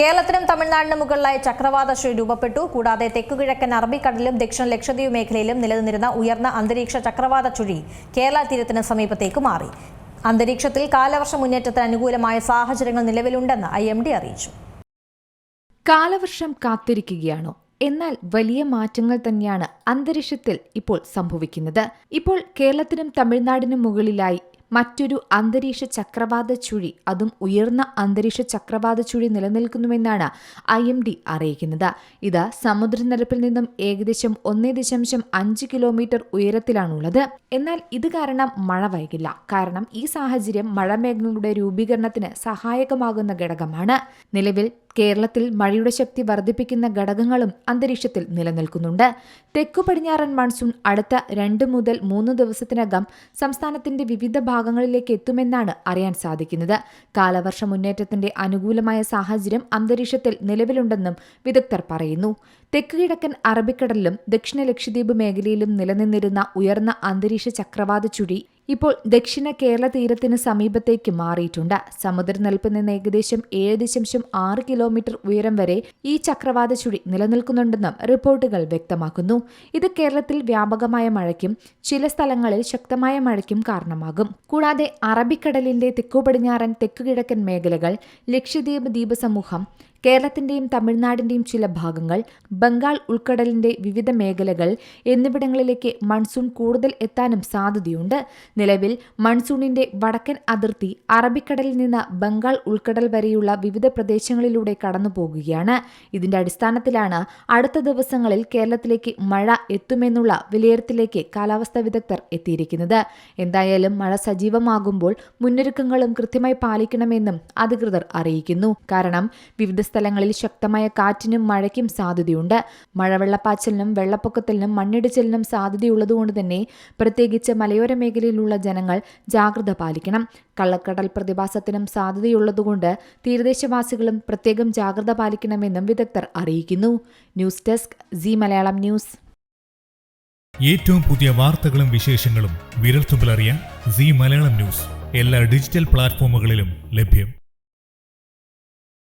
കേരളത്തിനും തമിഴ്നാടിനും മുകളിലായി ചക്രവാത ചുഴി രൂപപ്പെട്ടു. കൂടാതെ തെക്കുകിഴക്കൻ അറബിക്കടലിലും ദക്ഷിണ ലക്ഷദ്വീപ് മേഖലയിലും നിലനിന്നിരുന്ന ഉയർന്ന അന്തരീക്ഷ ചക്രവാത ചുഴി കേരള തീരത്തിന് സമീപത്തേക്ക് മാറി. അന്തരീക്ഷത്തിൽ കാലവർഷ മുന്നേറ്റത്തിന് അനുകൂലമായ സാഹചര്യങ്ങൾ നിലവിലുണ്ടെന്ന് IMD അറിയിച്ചു. കാലവർഷം കാത്തിരിക്കുകയാണോ? എന്നാൽ വലിയ മാറ്റങ്ങൾ തന്നെയാണ് അന്തരീക്ഷത്തിൽ ഇപ്പോൾ സംഭവിക്കുന്നത്. ഇപ്പോൾ കേരളത്തിനും തമിഴ്നാടിനും മുകളിലായി മറ്റൊരു അന്തരീക്ഷ ചക്രവാത ചുഴി, അതും ഉയർന്ന അന്തരീക്ഷ ചക്രവാത ചുഴി നിലനിൽക്കുന്നുവെന്നാണ് IMD അറിയിക്കുന്നത്. ഇത് സമുദ്രനിരപ്പിൽ നിന്നും ഏകദേശം 1.5 കിലോമീറ്റർ ഉയരത്തിലാണുള്ളത്. എന്നാൽ ഇത് കാരണം മഴ വൈകില്ല. കാരണം ഈ സാഹചര്യം മഴമേഘങ്ങളുടെ രൂപീകരണത്തിന് സഹായകമാകുന്ന ഘടകമാണ്. നിലവിൽ കേരളത്തിൽ മഴയുടെ ശക്തി വർദ്ധിപ്പിക്കുന്ന ഘടകങ്ങളും അന്തരീക്ഷത്തിൽ നിലനിൽക്കുന്നുണ്ട്. തെക്കു പടിഞ്ഞാറൻ മൺസൂൺ അടുത്ത 2 മുതൽ 3 ദിവസത്തിനകം സംസ്ഥാനത്തിന്റെ വിവിധ ഭാഗങ്ങളിലേക്ക് എത്തുമെന്നാണ് അറിയാൻ സാധിക്കുന്നത്. കാലവർഷ മുന്നേറ്റത്തിന്റെ അനുകൂലമായ സാഹചര്യം അന്തരീക്ഷത്തിൽ നിലവിലുണ്ടെന്നും വിദഗ്ധർ പറയുന്നു. തെക്കുകിഴക്കൻ അറബിക്കടലിലും ദക്ഷിണ ലക്ഷദ്വീപ് മേഖലയിലും നിലനിന്നിരുന്ന ഉയർന്ന അന്തരീക്ഷ ചക്രവാത ചുഴി ഇപ്പോൾ ദക്ഷിണ കേരള തീരത്തിന് സമീപത്തേക്ക് മാറിയിട്ടുണ്ട്. സമുദ്രനിരപ്പിൽ നിന്ന് ഏകദേശം 7.6 കിലോമീറ്റർ ഉയരം വരെ ഈ ചക്രവാത ചുഴി നിലനിൽക്കുന്നുണ്ടെന്നും റിപ്പോർട്ടുകൾ വ്യക്തമാക്കുന്നു. ഇത് കേരളത്തിൽ വ്യാപകമായ മഴയ്ക്കും ചില സ്ഥലങ്ങളിൽ ശക്തമായ മഴയ്ക്കും കാരണമാകും. കൂടാതെ അറബിക്കടലിന്റെ തെക്കുപടിഞ്ഞാറൻ തെക്കുകിഴക്കൻ മേഖലകൾ, ലക്ഷദ്വീപ് ദ്വീപസമൂഹം, കേരളത്തിന്റെയും തമിഴ്നാടിന്റെയും ചില ഭാഗങ്ങൾ, ബംഗാൾ ഉൾക്കടലിന്റെ വിവിധ മേഖലകൾ എന്നിവിടങ്ങളിലേക്ക് മൺസൂൺ കൂടുതൽ എത്താനും സാധ്യതയുണ്ട്. നിലവിൽ മൺസൂണിന്റെ വടക്കൻ അതിർത്തി അറബിക്കടലിൽ നിന്ന് ബംഗാൾ ഉൾക്കടൽ വരെയുള്ള വിവിധ പ്രദേശങ്ങളിലൂടെ കടന്നുപോകുകയാണ്. ഇതിന്റെ അടിസ്ഥാനത്തിലാണ് അടുത്ത ദിവസങ്ങളിൽ കേരളത്തിലേക്ക് മഴ എത്തുമെന്നുള്ള വിലയിരുത്തലിലേക്ക് കാലാവസ്ഥാ വിദഗ്ധർ എത്തിയിരിക്കുന്നത്. എന്തായാലും മഴ സജീവമാകുമ്പോൾ മുന്നൊരുക്കങ്ങളും കൃത്യമായി പാലിക്കണമെന്നും അധികൃതർ അറിയിക്കുന്നു. കാരണം വിവിധ സ്ഥലങ്ങളിൽ ശക്തമായ കാറ്റിനും മഴയ്ക്കും സാധ്യതയുണ്ട്. മഴവെള്ളപ്പാച്ചിലിനും വെള്ളപ്പൊക്കത്തിനും മണ്ണിടിച്ചിലിനും സാധ്യതയുള്ളതുകൊണ്ട് തന്നെ പ്രത്യേകിച്ച് മലയോര മേഖലയിലുള്ള ജനങ്ങൾ ജാഗ്രത പാലിക്കണം. കള്ളക്കടൽ പ്രതിഭാസത്തിനും സാധ്യതയുള്ളതുകൊണ്ട് തീരദേശവാസികളും പ്രത്യേകം ജാഗ്രത പാലിക്കണമെന്നും വിദഗ്ധർ അറിയിക്കുന്നു. News desk C Malayalam news. ഏറ്റവും പുതിയ വാർത്തകളും വിശേഷങ്ങളും വിരൽത്തുമ്പിലറിയാൻ സി മലയാളം ന്യൂസ് എല്ലാ ഡിജിറ്റൽ പ്ലാറ്റ്ഫോമുകളിലും ലഭ്യം.